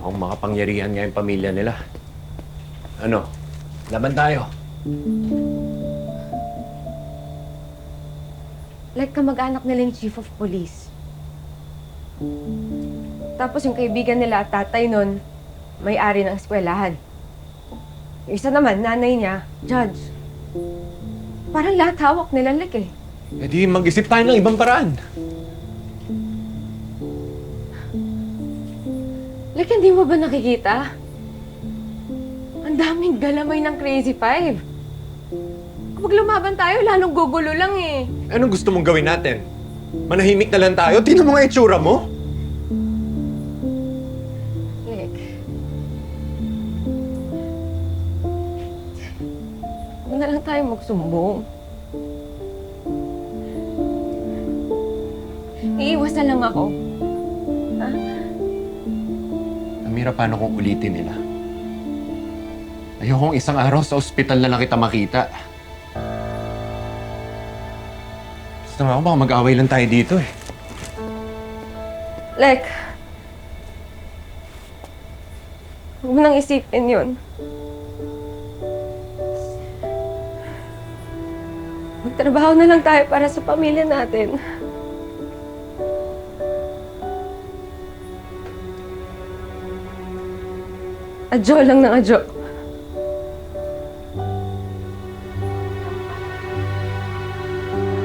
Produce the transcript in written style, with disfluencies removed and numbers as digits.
Mukhang makapangyarihan nga yung pamilya nila. Ano? Laban tayo. Like kamag-anak nila yung chief of police. Tapos yung kaibigan nila at tatay nun, may-ari ng eskwelahan. Yung isa naman, nanay niya, judge. Parang lahat hawak nila, like eh. E di mag-isip tayo ng ibang paraan. Like, hindi mo ba nakikita? Ang daming galamay ng Crazy Five. Kapag lumaban tayo, lalong gugulo lang eh. Anong gusto mong gawin natin? Manahimik na lang tayo? Tingnan mo nga itsura mo. Like, huwag na lang tayo magsumbong. Iiwas na lang ako. Ha? Amira, paano kung ulitin nila? Ayokong isang araw sa ospital na lang kita makita. Gusto nga ako, baka mag-away lang tayo dito eh. Like, huwag mo nang isipin yun. Magtrabaho na lang tayo para sa pamilya natin. Adyo lang ng adyo.